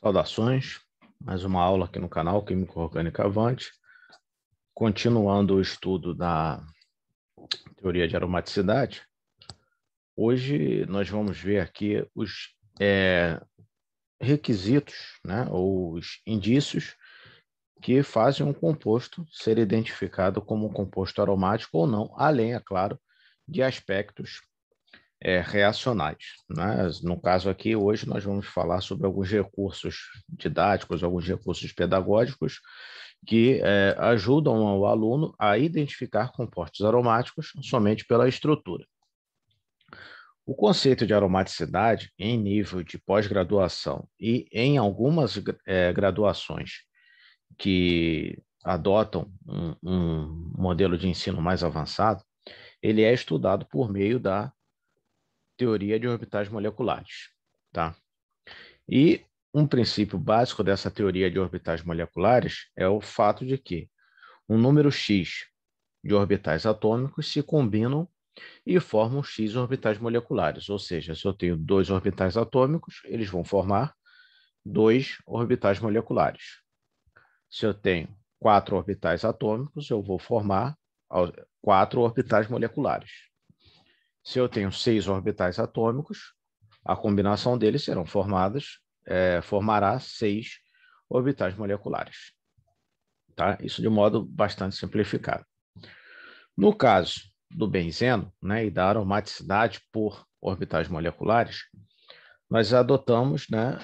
Saudações, mais uma aula aqui no canal Química Orgânica Avante, continuando o estudo da teoria de aromaticidade. Hoje nós vamos ver aqui os requisitos, né, ou os indícios que fazem um composto ser identificado como um composto aromático ou não, além, é claro, de aspectos reacionais, né? No caso aqui, hoje nós vamos falar sobre alguns recursos didáticos, alguns recursos pedagógicos que ajudam o aluno a identificar compostos aromáticos somente pela estrutura. O conceito de aromaticidade em nível de pós-graduação e em algumas graduações que adotam um modelo de ensino mais avançado, ele é estudado por meio da teoria de orbitais moleculares, tá? E um princípio básico dessa teoria de orbitais moleculares é o fato de que um número x de orbitais atômicos se combinam e formam x orbitais moleculares, ou seja, se eu tenho 2 orbitais atômicos, eles vão formar 2 orbitais moleculares. Se eu tenho 4 orbitais atômicos, eu vou formar 4 orbitais moleculares. Se eu tenho 6 orbitais atômicos, a combinação deles formará 6 orbitais moleculares. Tá? Isso de modo bastante simplificado. No caso do benzeno, né, e da aromaticidade por orbitais moleculares, nós adotamos, né,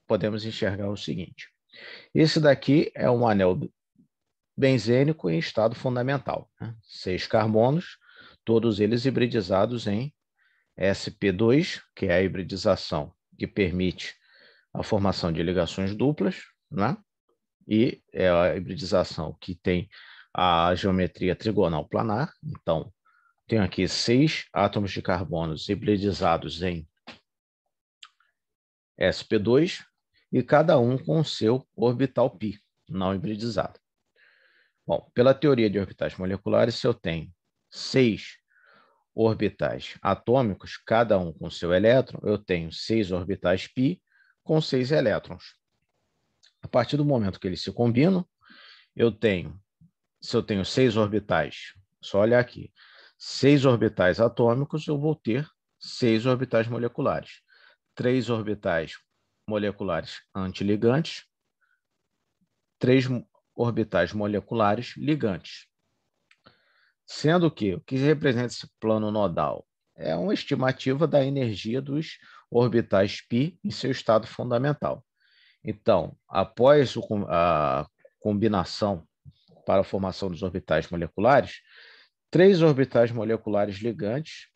podemos enxergar o seguinte. Esse daqui é um anel benzênico em estado fundamental, né? 6 carbonos, todos eles hibridizados em sp2, que é a hibridização que permite a formação de ligações duplas, né? E é a hibridização que tem a geometria trigonal planar. Então, tenho aqui 6 átomos de carbono hibridizados em sp2 e cada um com o seu orbital π não hibridizado. Bom, pela teoria de orbitais moleculares, se eu tenho 6 orbitais atômicos, cada um com seu elétron, eu tenho 6 orbitais π com 6 elétrons. A partir do momento que eles se combinam, se eu tenho 6 orbitais, só olhar aqui, 6 orbitais atômicos, eu vou ter 6 orbitais moleculares. 3 orbitais moleculares antiligantes, 3 orbitais moleculares ligantes. Sendo que o que representa esse plano nodal é uma estimativa da energia dos orbitais π em seu estado fundamental. Então, após a combinação para a formação dos orbitais moleculares, 3 orbitais moleculares ligantes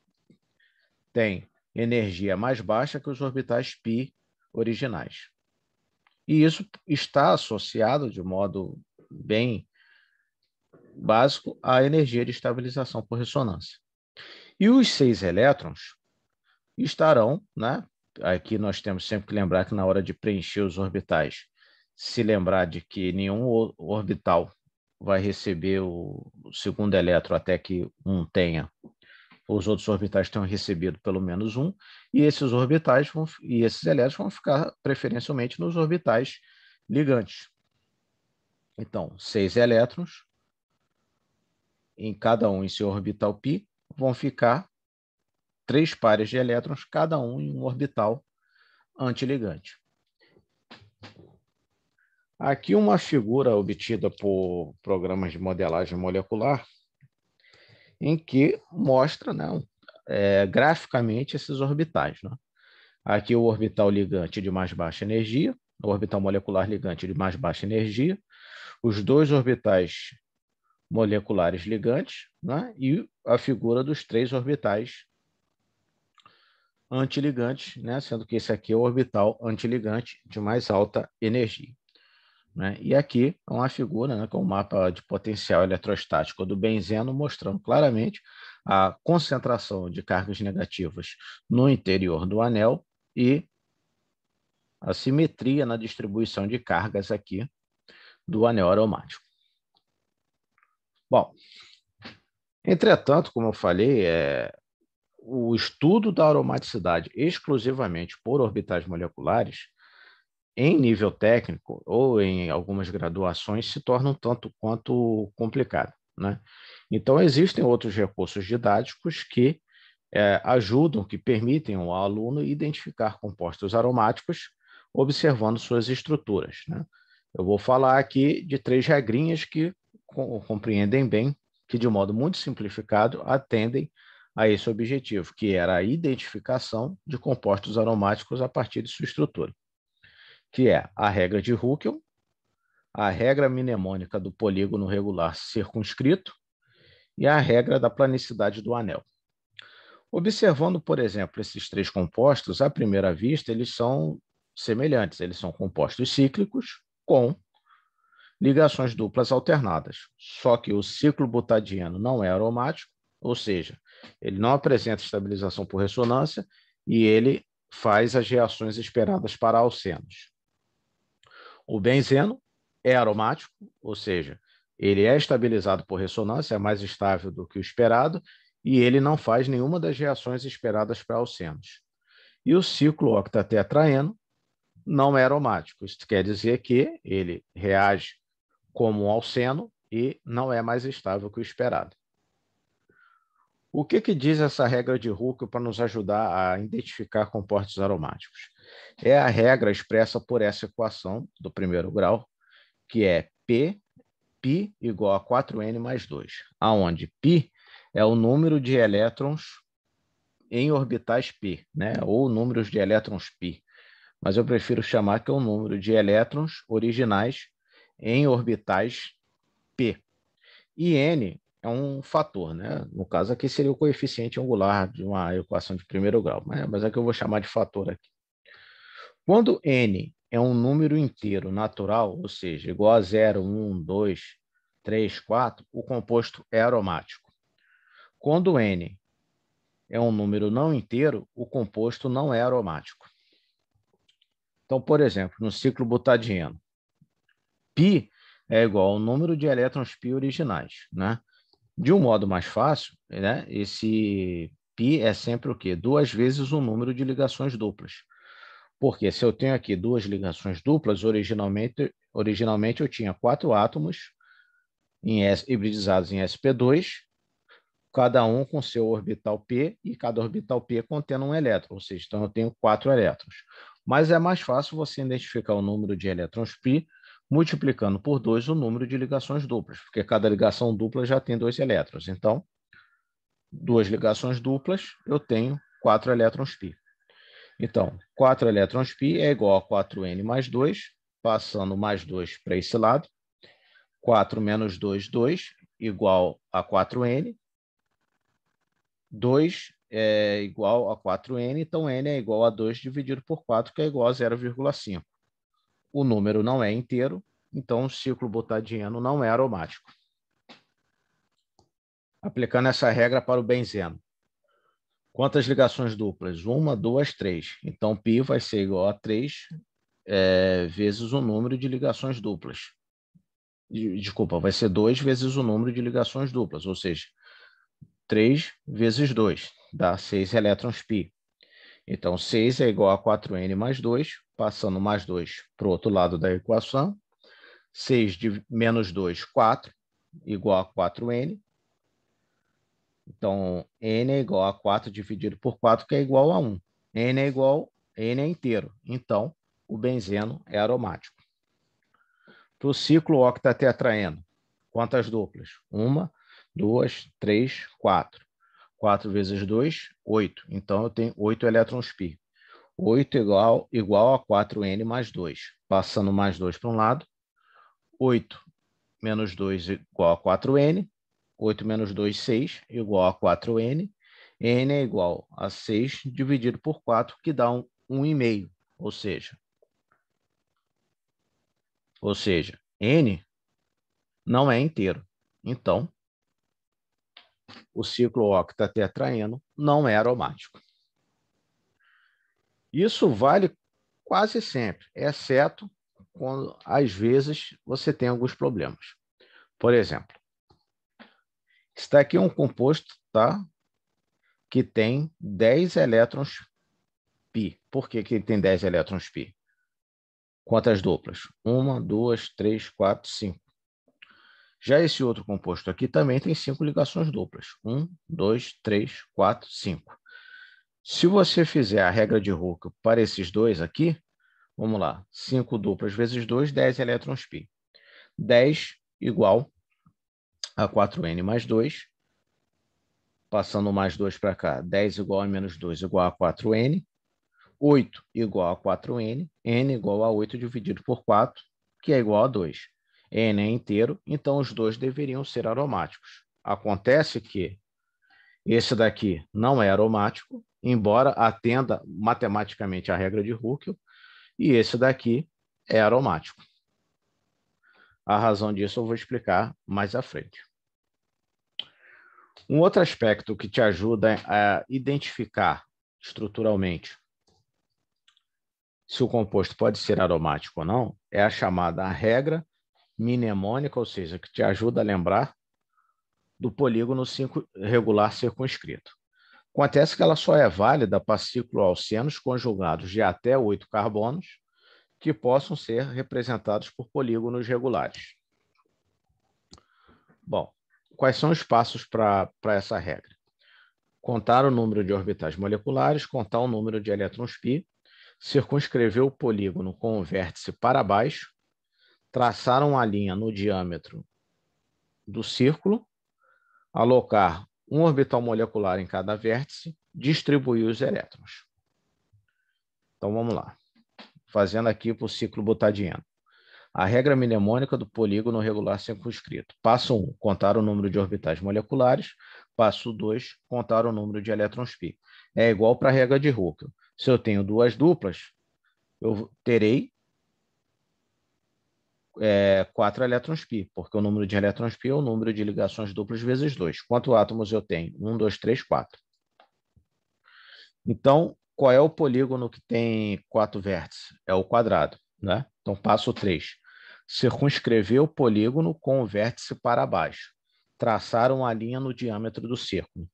têm energia mais baixa que os orbitais π originais. E isso está associado de modo bem básico à energia de estabilização por ressonância. E os 6 elétrons estarão, né? Aqui nós temos sempre que lembrar que na hora de preencher os orbitais, se lembrar de que nenhum orbital vai receber o segundo elétron até que um tenha, os outros orbitais tenham recebido pelo menos um, e esses orbitais e esses elétrons vão ficar preferencialmente nos orbitais ligantes. Então, 6 elétrons, em cada um em seu orbital π, vão ficar 3 pares de elétrons, cada um em um orbital antiligante. Aqui uma figura obtida por programas de modelagem molecular, em que mostra, né, graficamente esses orbitais. Né? Aqui o orbital ligante de mais baixa energia, o orbital molecular ligante de mais baixa energia, os 2 orbitais moleculares ligantes, né, e a figura dos 3 orbitais antiligantes, né, sendo que esse aqui é o orbital antiligante de mais alta energia. Né? E aqui é uma figura, né, com um mapa de potencial eletrostático do benzeno, mostrando claramente a concentração de cargas negativas no interior do anel e a simetria na distribuição de cargas aqui do anel aromático. Bom, entretanto, como eu falei, o estudo da aromaticidade exclusivamente por orbitais moleculares em nível técnico ou em algumas graduações se torna um tanto quanto complicado, né? Então, existem outros recursos didáticos que ajudam, que permitem ao aluno identificar compostos aromáticos observando suas estruturas, né? Eu vou falar aqui de 3 regrinhas que compreendem bem, que de modo muito simplificado atendem a esse objetivo, que era a identificação de compostos aromáticos a partir de sua estrutura, que é a regra de Huckel, a regra mnemônica do polígono regular circunscrito e a regra da planicidade do anel. Observando, por exemplo, esses 3 compostos, à primeira vista, eles são semelhantes. Eles são compostos cíclicos com ligações duplas alternadas. Só que o ciclobutadieno não é aromático, ou seja, ele não apresenta estabilização por ressonância e ele faz as reações esperadas para alcenos. O benzeno é aromático, ou seja, ele é estabilizado por ressonância, é mais estável do que o esperado, e ele não faz nenhuma das reações esperadas para alcenos. E o ciclooctatetraeno não é aromático. Isso quer dizer que ele reage como um alceno e não é mais estável que o esperado. O que diz essa regra de Huckel para nos ajudar a identificar compostos aromáticos? É a regra expressa por essa equação do primeiro grau, que é π igual a 4n mais 2, aonde π é o número de elétrons em orbitais π, né? Ou números de elétrons π, mas eu prefiro chamar que é o número de elétrons originais em orbitais π. E n é um fator, né? No caso aqui seria o coeficiente angular de uma equação de primeiro grau, mas é que eu vou chamar de fator aqui. Quando n é um número inteiro natural, ou seja, igual a 0, 1, 2, 3, 4, o composto é aromático. Quando n é um número não inteiro, o composto não é aromático. Então, por exemplo, no ciclo butadieno, π é igual ao número de elétrons π originais, né? De um modo mais fácil, né? Esse π é sempre o quê? 2 vezes o número de ligações duplas. Porque se eu tenho aqui 2 ligações duplas, originalmente eu tinha 4 átomos hibridizados em sp2, cada um com seu orbital p, e cada orbital p contendo um elétron, ou seja, então eu tenho 4 elétrons. Mas é mais fácil você identificar o número de elétrons π multiplicando por 2 o número de ligações duplas, porque cada ligação dupla já tem 2 elétrons. Então, 2 ligações duplas, eu tenho 4 elétrons π. Então, 4 elétrons π é igual a 4n mais 2, passando mais 2 para esse lado. 4 menos 2, 2, igual a 4n. 2 é igual a 4n, então n é igual a 2 dividido por 4, que é igual a 0,5. O número não é inteiro, então o ciclo butadieno não é aromático. Aplicando essa regra para o benzeno. Quantas ligações duplas? 1, 2, 3. Então, π vai ser igual a 3 vezes o número de ligações duplas. Desculpa, vai ser 2 vezes o número de ligações duplas, ou seja, 3 vezes 2, dá 6 elétrons π. Então, 6 é igual a 4n mais 2, passando mais 2 para o outro lado da equação. 6 de menos 2, 4, igual a 4n. Então, n é igual a 4 dividido por 4, que é igual a 1. N é inteiro. Então, o benzeno é aromático. Para o ciclo octatetraeno, quantas duplas? 1, 2, 3, 4. 4 vezes 2, 8. Então, eu tenho 8 elétrons π. 8 igual a 4n mais 2. Passando mais 2 para um lado. 8 menos 2 igual a 4n. 8 menos 2, 6, igual a 4n. N é igual a 6 dividido por 4, que dá 1,5. Ou seja, n não é inteiro. Então, o ciclo octatetraeno não é aromático. Isso vale quase sempre, exceto quando, às vezes, você tem alguns problemas. Por exemplo, está aqui um composto, tá? Que tem 10 elétrons π. Por que ele tem 10 elétrons π? Quantas duplas? 1, 2, 3, 4, 5. Já esse outro composto aqui também tem 5 ligações duplas. 1, 2, 3, 4, 5. Se você fizer a regra de Hooke para esses dois aqui, vamos lá, 5 duplas vezes 2, 10 elétrons π. 10 igual a 4n mais 2. Passando mais 2 para cá, 10 igual a menos 2 igual a 4n. 8 igual a 4n. n igual a 8 dividido por 4, que é igual a 2. n é inteiro, então os dois deveriam ser aromáticos. Acontece que esse daqui não é aromático, embora atenda matematicamente à regra de Hooke, e esse daqui é aromático. A razão disso eu vou explicar mais à frente. Um outro aspecto que te ajuda a identificar estruturalmente se o composto pode ser aromático ou não é a chamada regra mnemônica, ou seja, que te ajuda a lembrar do polígono regular circunscrito. Acontece que ela só é válida para cicloalcenos conjugados de até 8 carbonos que possam ser representados por polígonos regulares. Bom, quais são os passos para essa regra? Contar o número de orbitais moleculares, contar o número de elétrons π, circunscrever o polígono com o vértice para baixo, traçar uma linha no diâmetro do círculo, alocar um orbital molecular em cada vértice, distribuir os elétrons. Então, vamos lá. Fazendo aqui para o ciclo butadieno. A regra mnemônica do polígono regular circunscrito. Passo 1, contar o número de orbitais moleculares. Passo 2, contar o número de elétrons π. É igual para a regra de Hooke. Se eu tenho duas duplas, eu terei 4 elétrons π, porque o número de elétrons π é o número de ligações duplas vezes 2. Quantos átomos eu tenho? 1, 2, 3, 4. Então, qual é o polígono que tem 4 vértices? É o quadrado, né? Então, passo 3. Circunscrever o polígono com o vértice para baixo. Traçar uma linha no diâmetro do círculo.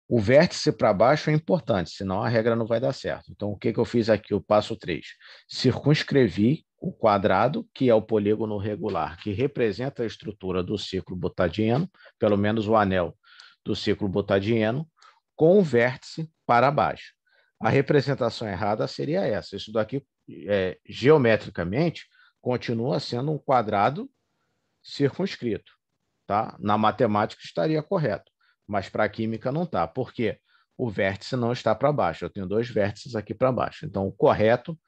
O vértice para baixo é importante, senão a regra não vai dar certo. Então, o que eu fiz aqui? O passo 3. Circunscrevi o quadrado, que é o polígono regular, que representa a estrutura do ciclo butadieno, pelo menos o anel do ciclo butadieno, com o vértice para baixo. A representação errada seria essa. Isso daqui, geometricamente, continua sendo um quadrado circunscrito. Tá? Na matemática estaria correto, mas para a química não está. Por quê? O vértice não está para baixo. Eu tenho dois vértices aqui para baixo. Então, o correto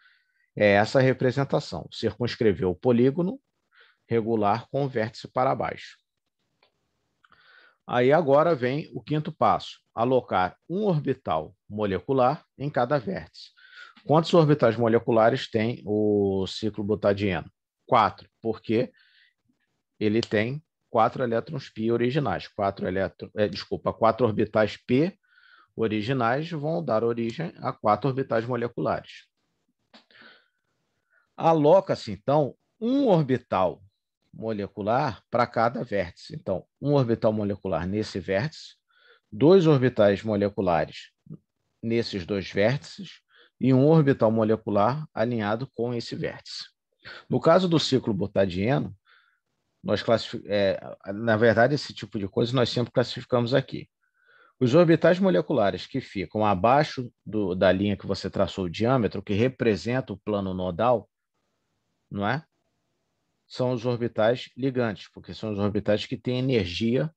é essa representação. Circunscrever o polígono regular com o vértice para baixo. Aí agora vem o quinto passo. Alocar um orbital molecular em cada vértice. Quantos orbitais moleculares tem o ciclo butadieno? 4, porque ele tem 4 elétrons π originais. 4 orbitais π originais vão dar origem a 4 orbitais moleculares. Aloca-se, então, um orbital molecular para cada vértice. Então, um orbital molecular nesse vértice, 2 orbitais moleculares nesses 2 vértices e um orbital molecular alinhado com esse vértice. No caso do ciclo butadieno, na verdade, esse tipo de coisa nós sempre classificamos aqui. Os orbitais moleculares que ficam abaixo da linha que você traçou o diâmetro, que representa o plano nodal, não é? São os orbitais ligantes, porque são os orbitais que têm energia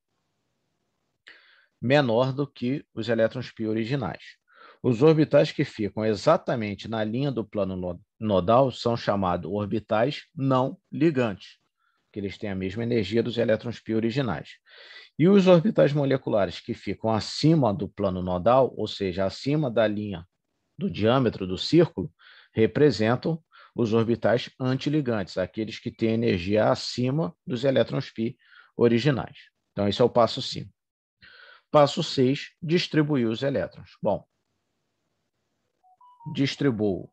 menor do que os elétrons π originais. Os orbitais que ficam exatamente na linha do plano nodal são chamados orbitais não ligantes, que eles têm a mesma energia dos elétrons π originais. E os orbitais moleculares que ficam acima do plano nodal, ou seja, acima da linha do diâmetro do círculo, representam os orbitais antiligantes, aqueles que têm energia acima dos elétrons π originais. Então, esse é o passo 5. Passo 6, distribuir os elétrons. Bom, distribuo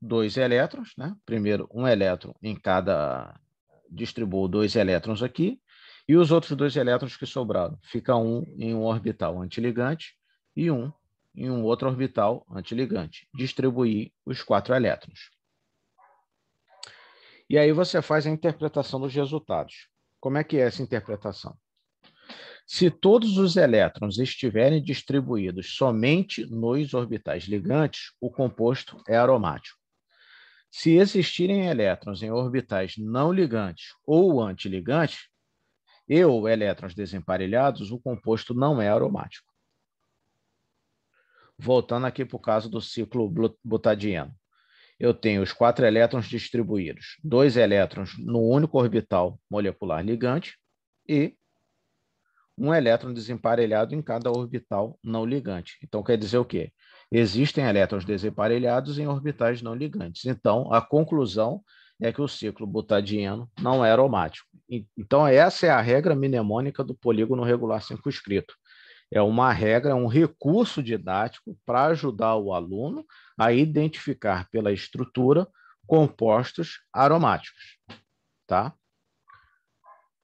2 elétrons, né? Primeiro, um elétron em cada... Distribuo 2 elétrons aqui, e os outros 2 elétrons que sobraram, fica um em um orbital antiligante e um em um outro orbital antiligante. Distribuir os 4 elétrons. E aí você faz a interpretação dos resultados. Como é que é essa interpretação? Se todos os elétrons estiverem distribuídos somente nos orbitais ligantes, o composto é aromático. Se existirem elétrons em orbitais não ligantes ou antiligantes, ou elétrons desemparelhados, o composto não é aromático. Voltando aqui para o caso do ciclo butadieno. Eu tenho os 4 elétrons distribuídos, 2 elétrons no único orbital molecular ligante e um elétron desemparelhado em cada orbital não ligante. Então, quer dizer o quê? Existem elétrons desemparelhados em orbitais não ligantes. Então, a conclusão é que o ciclo butadieno não é aromático. Então, essa é a regra mnemônica do polígono regular circunscrito. É uma regra, um recurso didático para ajudar o aluno a identificar pela estrutura compostos aromáticos, tá?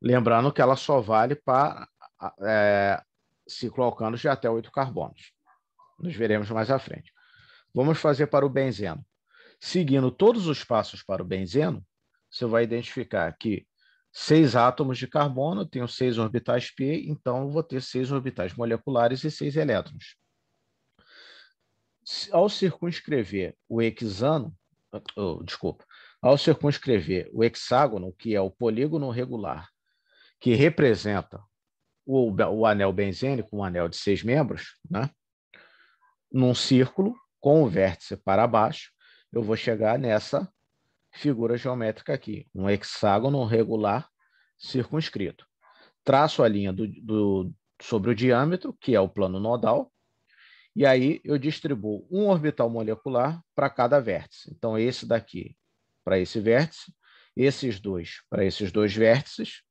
Lembrando que ela só vale para cicloalcanos de até 8 carbonos. Nos veremos mais à frente. Vamos fazer para o benzeno. Seguindo todos os passos para o benzeno, você vai identificar que 6 átomos de carbono, eu tenho 6 orbitais p, então eu vou ter 6 orbitais moleculares e 6 elétrons. Ao circunscrever o hexano, ao circunscrever o hexágono, que é o polígono regular, que representa o anel benzênico, um anel de 6 membros, né? Num círculo com o vértice para baixo, eu vou chegar nessa figura geométrica aqui, um hexágono regular circunscrito. Traço a linha sobre o diâmetro, que é o plano nodal, e aí eu distribuo um orbital molecular para cada vértice. Então, esse daqui para esse vértice, esses dois para esses dois vértices,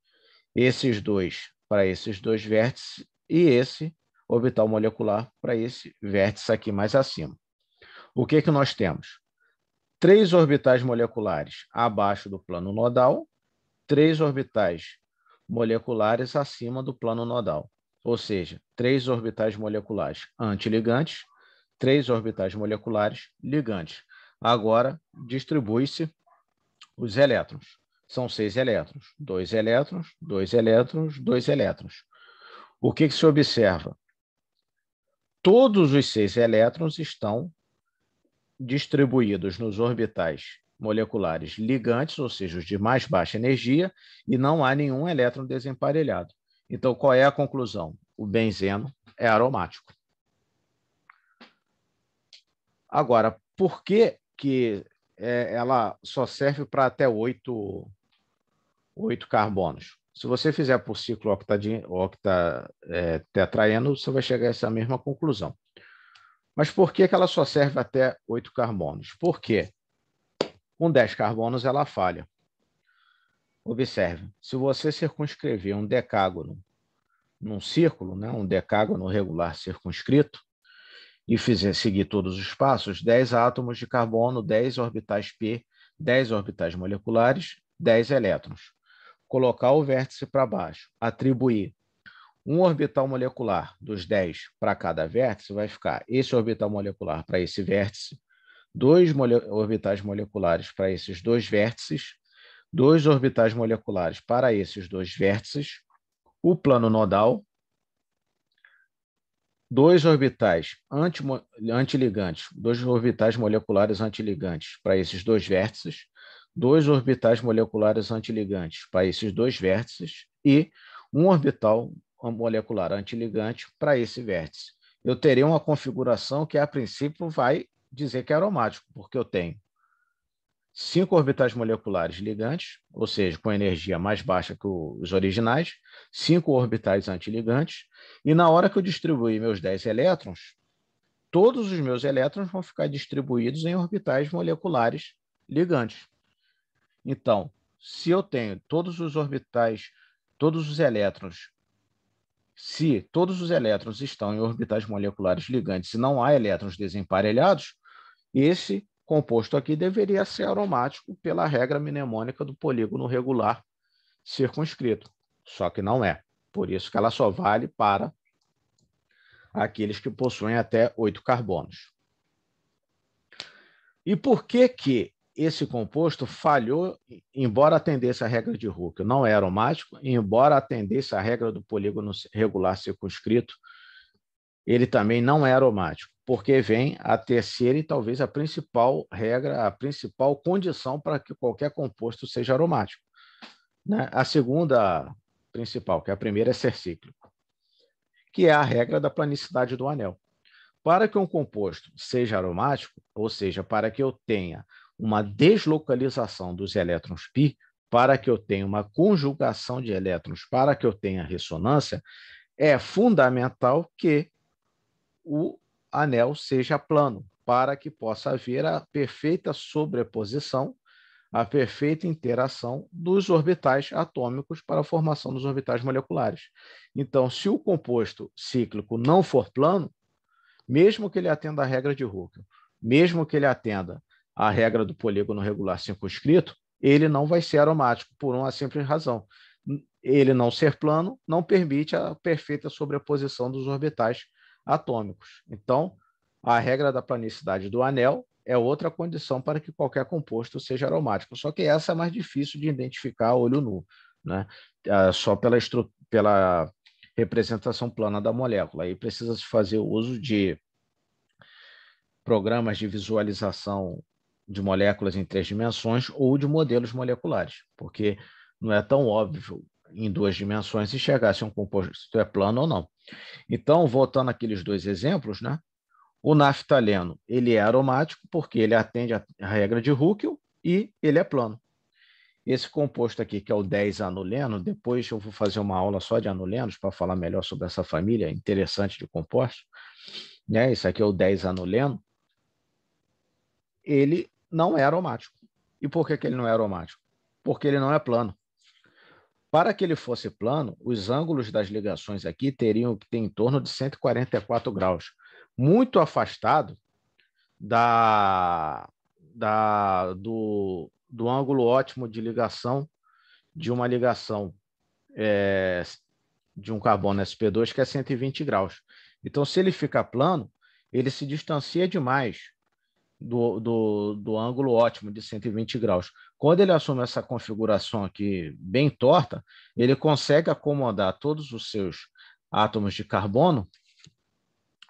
esses dois para esses dois vértices e esse orbital molecular para esse vértice aqui mais acima. O que nós temos? 3 orbitais moleculares abaixo do plano nodal, 3 orbitais moleculares acima do plano nodal. Ou seja, 3 orbitais moleculares antiligantes, 3 orbitais moleculares ligantes. Agora, distribui-se os elétrons. São 6 elétrons. 2 elétrons, 2 elétrons, 2 elétrons. O que se observa? Todos os 6 elétrons estão distribuídos nos orbitais moleculares ligantes, ou seja, os de mais baixa energia, e não há nenhum elétron desemparelhado. Então, qual é a conclusão? O benzeno é aromático. Agora, por que ela só serve para até 8 carbonos? Se você fizer por ciclo octatetraeno, você vai chegar a essa mesma conclusão. Mas por que ela só serve até 8 carbonos? Porque com 10 carbonos ela falha. Observe, se você circunscrever um decágono num círculo, né, um decágono regular circunscrito, e seguir todos os passos, 10 átomos de carbono, 10 orbitais p, 10 orbitais moleculares, 10 elétrons. Colocar o vértice para baixo, atribuir um orbital molecular dos 10 para cada vértice, vai ficar esse orbital molecular para esse vértice, 2 orbitais moleculares para esses 2 vértices, 2 orbitais moleculares para esses 2 vértices, o plano nodal, 2 orbitais antiligantes, 2 orbitais moleculares antiligantes para esses 2 vértices, 2 orbitais moleculares antiligantes para esses 2 vértices e um orbital molecular antiligante para esse vértice. Eu terei uma configuração que, a princípio, vai dizer que é aromático, porque eu tenho 5 orbitais moleculares ligantes, ou seja, com energia mais baixa que os originais, 5 orbitais antiligantes, e na hora que eu distribuir meus 10 elétrons, todos os meus elétrons vão ficar distribuídos em orbitais moleculares ligantes. Então, se eu tenho todos os orbitais, todos os elétrons, se todos os elétrons estão em orbitais moleculares ligantes e não há elétrons desemparelhados, esse composto aqui deveria ser aromático pela regra mnemônica do polígono regular circunscrito, só que não é. Por isso que ela só vale para aqueles que possuem até 8 carbonos. E por que esse composto falhou, embora atendesse a regra de Hooke, não é aromático, embora atendesse a regra do polígono regular circunscrito, ele também não é aromático, porque vem a terceira e talvez a principal regra, a principal condição para que qualquer composto seja aromático, né? A segunda principal, que a primeira é ser cíclico, que é a regra da planicidade do anel. Para que um composto seja aromático, ou seja, para que eu tenha uma deslocalização dos elétrons π, para que eu tenha uma conjugação de elétrons, para que eu tenha ressonância, é fundamental que o anel seja plano, para que possa haver a perfeita sobreposição, a perfeita interação dos orbitais atômicos para a formação dos orbitais moleculares. Então, se o composto cíclico não for plano, mesmo que ele atenda a regra de Hooke, mesmo que ele atenda a regra do polígono regular circunscrito, ele não vai ser aromático por uma simples razão. Ele não ser plano não permite a perfeita sobreposição dos orbitais atômicos. Então, a regra da planicidade do anel é outra condição para que qualquer composto seja aromático. Só que essa é mais difícil de identificar a olho nu, né? Só pela representação plana da molécula. Aí precisa se fazer o uso de programas de visualização de moléculas em 3 dimensões ou de modelos moleculares, porque não é tão óbvio em 2 dimensões enxergar se um composto é plano ou não. Então, voltando àqueles 2 exemplos, né? O naftaleno, ele é aromático porque ele atende a regra de Hooke e ele é plano. Esse composto aqui, que é o 10-anuleno, depois eu vou fazer uma aula só de anulenos para falar melhor sobre essa família interessante de compostos, né? Esse aqui é o 10-anuleno. Ele não é aromático. E por que ele não é aromático? Porque ele não é plano. Para que ele fosse plano, os ângulos das ligações aqui teriam que ter em torno de 144 graus, muito afastado do ângulo ótimo de ligação de uma ligação de um carbono sp2, que é 120 graus. Então, se ele fica plano, ele se distancia demais do ângulo ótimo de 120 graus. Quando ele assume essa configuração aqui bem torta, ele consegue acomodar todos os seus átomos de carbono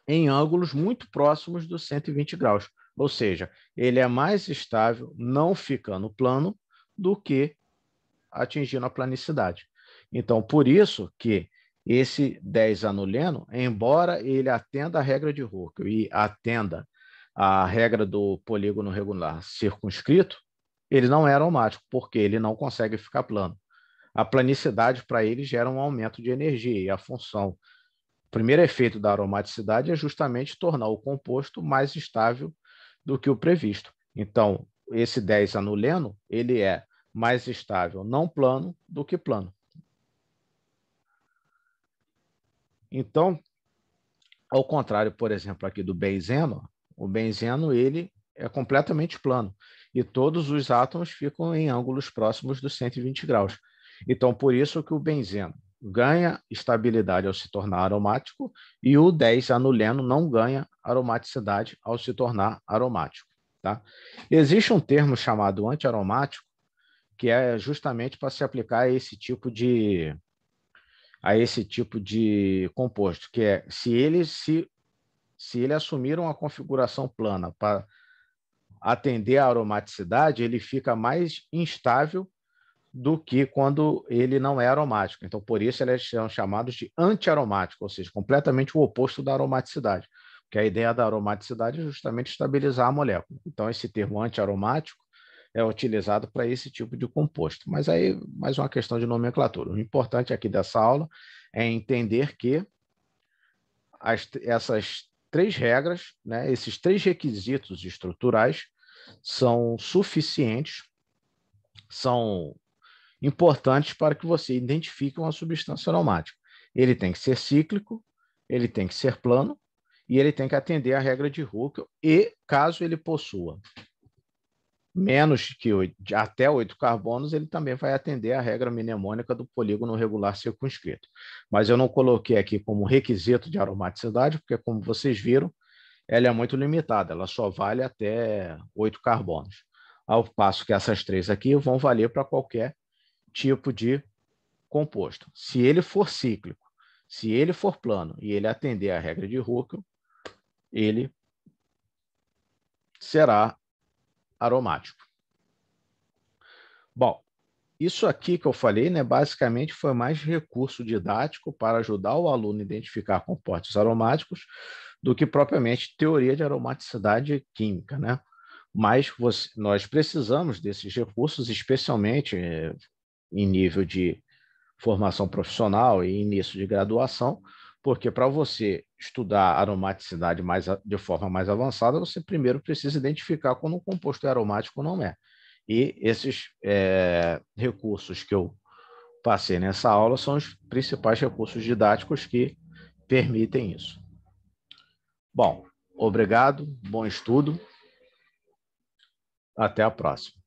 em ângulos muito próximos dos 120 graus. Ou seja, ele é mais estável não ficando plano do que atingindo a planicidade. Então, por isso que esse 10-anuleno, embora ele atenda a regra de Hooke e atenda a regra do polígono regular circunscrito, ele não é aromático, porque ele não consegue ficar plano. A planicidade para ele gera um aumento de energia, e a função, o primeiro efeito da aromaticidade é justamente tornar o composto mais estável do que o previsto. Então, esse 10-anuleno, ele é mais estável não plano do que plano. Então, ao contrário, por exemplo, aqui do benzeno, o benzeno ele é completamente plano e todos os átomos ficam em ângulos próximos dos 120 graus. Então, por isso que o benzeno ganha estabilidade ao se tornar aromático e o 10-anuleno não ganha aromaticidade ao se tornar aromático. Tá? Existe um termo chamado antiaromático, que é justamente para se aplicar a esse tipo de composto, que é se ele assumir uma configuração plana para atender à aromaticidade, ele fica mais instável do que quando ele não é aromático. Então, por isso, eles são chamados de antiaromático, ou seja, completamente o oposto da aromaticidade. Porque a ideia da aromaticidade é justamente estabilizar a molécula. Então, esse termo antiaromático é utilizado para esse tipo de composto. Mas aí, mais uma questão de nomenclatura. O importante aqui dessa aula é entender que essas 3 regras, né, esses 3 requisitos estruturais são suficientes, são importantes para que você identifique uma substância aromática. Ele tem que ser cíclico, ele tem que ser plano e ele tem que atender à regra de Hooke e, caso ele possua menos que 8, até 8 carbonos, ele também vai atender à regra mnemônica do polígono regular circunscrito. Mas eu não coloquei aqui como requisito de aromaticidade, porque, como vocês viram, ela é muito limitada, ela só vale até 8 carbonos. ao passo que essas 3 aqui vão valer para qualquer tipo de composto. Se ele for cíclico, se ele for plano e ele atender à regra de Huckel, ele será aromático. Bom, isso aqui que eu falei, né, basicamente foi mais recurso didático para ajudar o aluno a identificar compostos aromáticos do que propriamente teoria de aromaticidade química, né? Mas nós precisamos desses recursos, especialmente em nível de formação profissional e início de graduação, porque para você estudar aromaticidade de forma mais avançada, você primeiro precisa identificar quando um composto é aromático ou não é. E esses recursos que eu passei nessa aula são os principais recursos didáticos que permitem isso. Bom, obrigado, bom estudo, até a próxima.